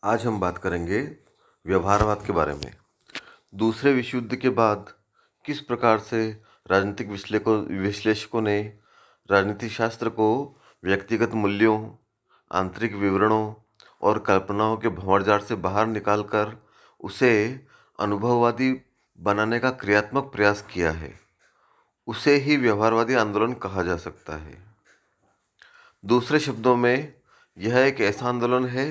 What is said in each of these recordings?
आज हम बात करेंगे व्यवहारवाद के बारे में। दूसरे विश्व युद्ध के बाद किस प्रकार से राजनीतिक विश्लेषकों ने राजनीति शास्त्र को व्यक्तिगत मूल्यों, आंतरिक विवरणों और कल्पनाओं के भंवरजाल से बाहर निकालकर उसे अनुभववादी बनाने का क्रियात्मक प्रयास किया है, उसे ही व्यवहारवादी आंदोलन कहा जा सकता है। दूसरे शब्दों में, यह एक ऐसा आंदोलन है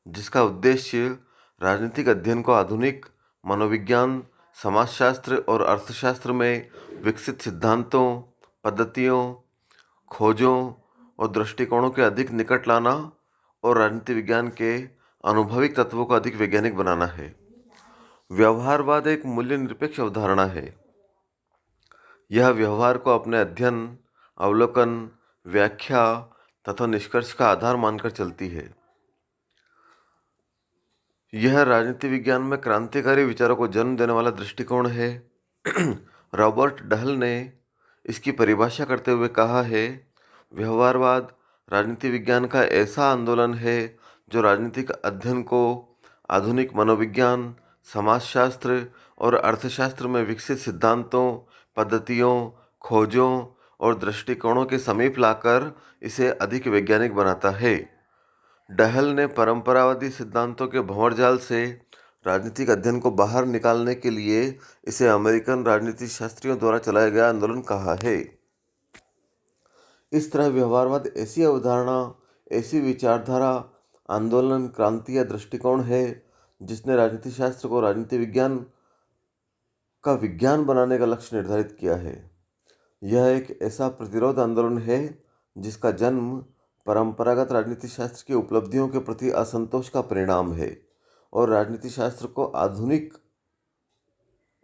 जिसका उद्देश्य राजनीतिक अध्ययन को आधुनिक मनोविज्ञान, समाजशास्त्र और अर्थशास्त्र में विकसित सिद्धांतों, पद्धतियों, खोजों और दृष्टिकोणों के अधिक निकट लाना और राजनीति विज्ञान के अनुभविक तत्वों को अधिक वैज्ञानिक बनाना है। व्यवहारवाद एक मूल्य निरपेक्ष अवधारणा है। यह व्यवहार को अपने अध्ययन, अवलोकन, व्याख्या तथा निष्कर्ष का आधार मानकर चलती है। यह राजनीति विज्ञान में क्रांतिकारी विचारों को जन्म देने वाला दृष्टिकोण है। रॉबर्ट डहल ने इसकी परिभाषा करते हुए कहा है, व्यवहारवाद राजनीति विज्ञान का ऐसा आंदोलन है जो राजनीतिक अध्ययन को आधुनिक मनोविज्ञान, समाजशास्त्र और अर्थशास्त्र में विकसित सिद्धांतों, पद्धतियों, खोजों और दृष्टिकोणों के समीप लाकर इसे अधिक वैज्ञानिक बनाता है। डहल ने परंपरावादी सिद्धांतों के भंवरजाल से राजनीतिक अध्ययन को बाहर निकालने के लिए इसे अमेरिकन राजनीति शास्त्रियों द्वारा चलाया गया आंदोलन कहा है। इस तरह व्यवहारवाद ऐसी अवधारणा, ऐसी विचारधारा, आंदोलन, क्रांति या दृष्टिकोण है जिसने राजनीति शास्त्र को राजनीति विज्ञान का विज्ञान बनाने का लक्ष्य निर्धारित किया है। यह एक ऐसा प्रतिरोध आंदोलन है जिसका जन्म परंपरागत राजनीति शास्त्र की उपलब्धियों के प्रति असंतोष का परिणाम है और राजनीति शास्त्र को आधुनिक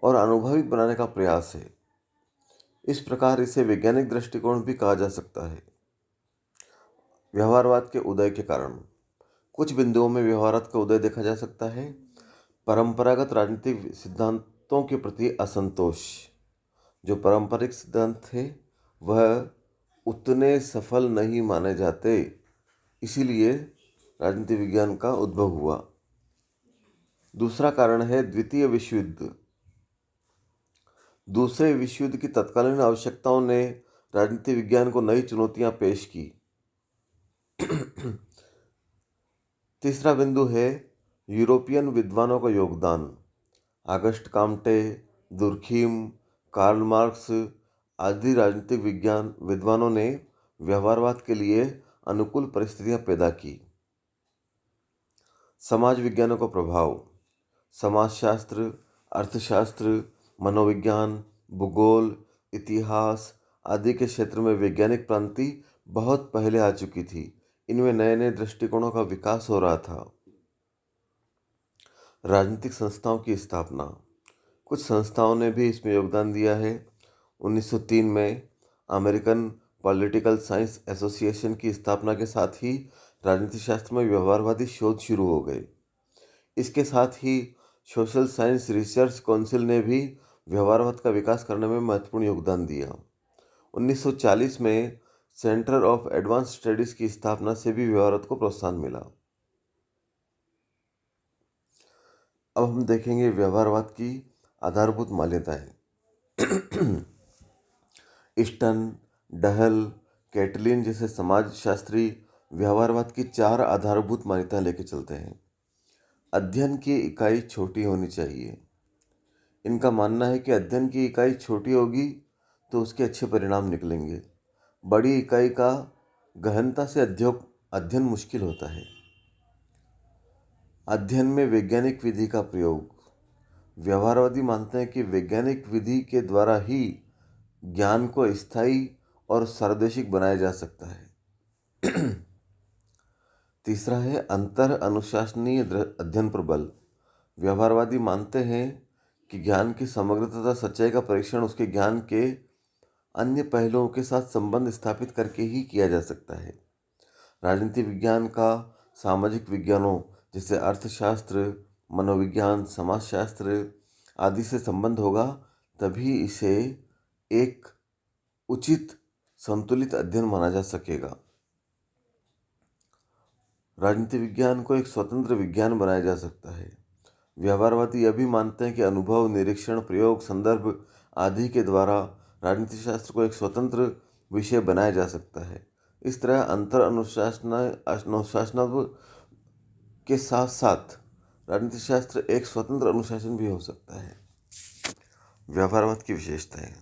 और अनुभविक बनाने का प्रयास है। इस प्रकार इसे वैज्ञानिक दृष्टिकोण भी कहा जा सकता है। व्यवहारवाद के उदय के कारण कुछ बिंदुओं में व्यवहारवाद का उदय देखा जा सकता है। परंपरागत राजनीतिक सिद्धांतों के प्रति असंतोष। जो पारंपरिक सिद्धांत थे वह उतने सफल नहीं माने जाते, इसीलिए राजनीति विज्ञान का उद्भव हुआ। दूसरा कारण है द्वितीय विश्व युद्ध। दूसरे विश्व युद्ध की तत्कालीन आवश्यकताओं ने राजनीति विज्ञान को नई चुनौतियां पेश की। तीसरा बिंदु है यूरोपियन विद्वानों का योगदान। Auguste Comte, Durkheim, Karl Marx आदि राजनीतिक विज्ञान विद्वानों ने व्यवहारवाद के लिए अनुकूल परिस्थितियां पैदा की। समाज विज्ञानों का प्रभाव। समाजशास्त्र, अर्थशास्त्र, मनोविज्ञान, भूगोल, इतिहास आदि के क्षेत्र में वैज्ञानिक क्रांति बहुत पहले आ चुकी थी। इनमें नए नए दृष्टिकोणों का विकास हो रहा था। राजनीतिक संस्थाओं की स्थापना। कुछ संस्थाओं ने भी इसमें योगदान दिया है। 1903 में अमेरिकन पॉलिटिकल साइंस एसोसिएशन की स्थापना के साथ ही राजनीति शास्त्र में व्यवहारवादी शोध शुरू हो गए। इसके साथ ही सोशल साइंस रिसर्च काउंसिल ने भी व्यवहारवाद का विकास करने में महत्वपूर्ण योगदान दिया। 1940 में सेंटर ऑफ एडवांस स्टडीज की स्थापना से भी व्यवहारवाद को प्रोत्साहन मिला। अब हम देखेंगे व्यवहारवाद की आधारभूत मान्यताएं। ईस्टन, डहल, कैटलिन जैसे समाजशास्त्री व्यवहारवाद की 4 आधारभूत मान्यताएं लेकर चलते हैं। अध्ययन की इकाई छोटी होनी चाहिए। इनका मानना है कि अध्ययन की इकाई छोटी होगी तो उसके अच्छे परिणाम निकलेंगे। बड़ी इकाई का गहनता से अध्ययन मुश्किल होता है। अध्ययन में वैज्ञानिक विधि का प्रयोग। व्यवहारवादी मानते हैं कि वैज्ञानिक विधि के द्वारा ही ज्ञान को स्थायी और सार्वदेशिक बनाया जा सकता है। तीसरा है अंतर अनुशासनीय अध्ययन पर बल। व्यवहारवादी मानते हैं कि ज्ञान की समग्रता तथा सच्चाई का परीक्षण उसके ज्ञान के अन्य पहलुओं के साथ संबंध स्थापित करके ही किया जा सकता है। राजनीति विज्ञान का सामाजिक विज्ञानों जैसे अर्थशास्त्र, मनोविज्ञान, समाजशास्त्र आदि से संबंध होगा, तभी इसे एक उचित संतुलित अध्ययन माना जा सकेगा। राजनीति विज्ञान को एक स्वतंत्र विज्ञान बनाया जा सकता है। व्यवहारवादी यह भी मानते हैं कि अनुभव, निरीक्षण, प्रयोग, संदर्भ आदि के द्वारा राजनीति शास्त्र को एक स्वतंत्र विषय बनाया जा सकता है। इस तरह अंतर अनुशासनात्व के साथ साथ राजनीति शास्त्र एक स्वतंत्र अनुशासन भी हो सकता है। व्यवहारवाद की विशेषताएं।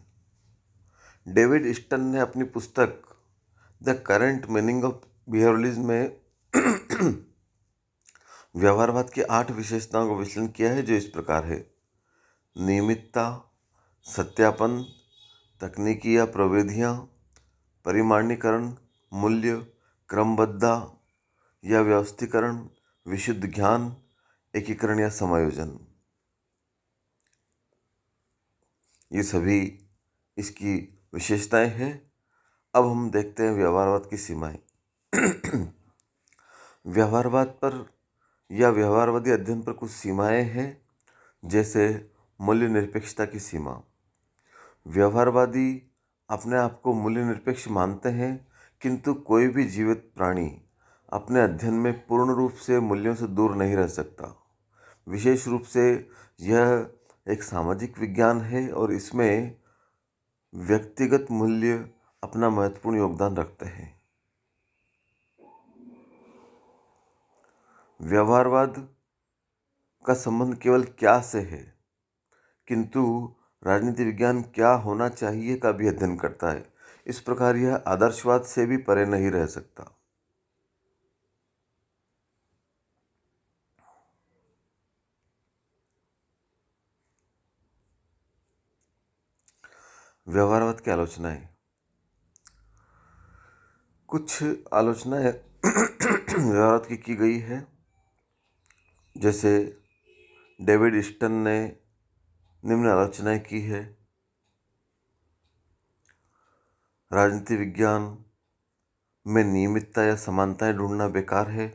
डेविड स्टन ने अपनी पुस्तक the current meaning of behaviourism में व्यवहारवाद की 8 विशेषताओं का विश्लेषण किया है, जो इस प्रकार है: नियमितता, सत्यापन, तकनीकी या प्रविधियाँ, परिमाणीकरण, मूल्य, क्रमबद्धता या व्यवस्थीकरण, विशुद्ध ज्ञान, एकीकरण या समायोजन। ये सभी इसकी विशेषताएं हैं। अब हम देखते हैं व्यवहारवाद की सीमाएं। व्यवहारवाद पर या व्यवहारवादी अध्ययन पर कुछ सीमाएं हैं, जैसे मूल्य निरपेक्षता की सीमा। व्यवहारवादी अपने आप को मूल्य निरपेक्ष मानते हैं, किंतु कोई भी जीवित प्राणी अपने अध्ययन में पूर्ण रूप से मूल्यों से दूर नहीं रह सकता। विशेष रूप से यह एक सामाजिक विज्ञान है और इसमें व्यक्तिगत मूल्य अपना महत्वपूर्ण योगदान रखते हैं। व्यवहारवाद का संबंध केवल क्या से है, किंतु राजनीति विज्ञान क्या होना चाहिए का भी अध्ययन करता है। इस प्रकार यह आदर्शवाद से भी परे नहीं रह सकता। व्यवहारवाद की आलोचनाएं। कुछ आलोचनाएं व्यवहारवाद की गई है, जैसे डेविड स्टन ने निम्न आलोचनाएं की है: राजनीति विज्ञान में नियमितता या समानताएं ढूंढना बेकार है।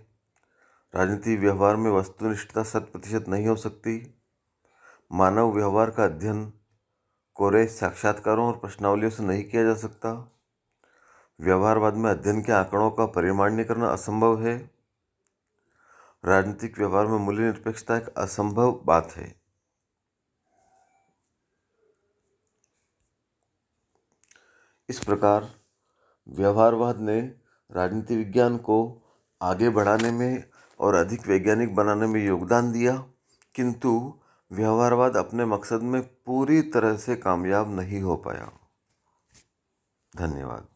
राजनीति व्यवहार में वस्तुनिष्ठता 100% नहीं हो सकती। मानव व्यवहार का अध्ययन कोरे साक्षात्कारों और प्रश्नावलियों से नहीं किया जा सकता। व्यवहारवाद में अध्ययन के आंकड़ों का परिमाणीकरण असंभव है। राजनीतिक व्यवहार में मूल्य निरपेक्षता एक असंभव बात है। इस प्रकार व्यवहारवाद ने राजनीति विज्ञान को आगे बढ़ाने में और अधिक वैज्ञानिक बनाने में योगदान दिया, किंतु व्यवहारवाद अपने मकसद में पूरी तरह से कामयाब नहीं हो पाया। धन्यवाद।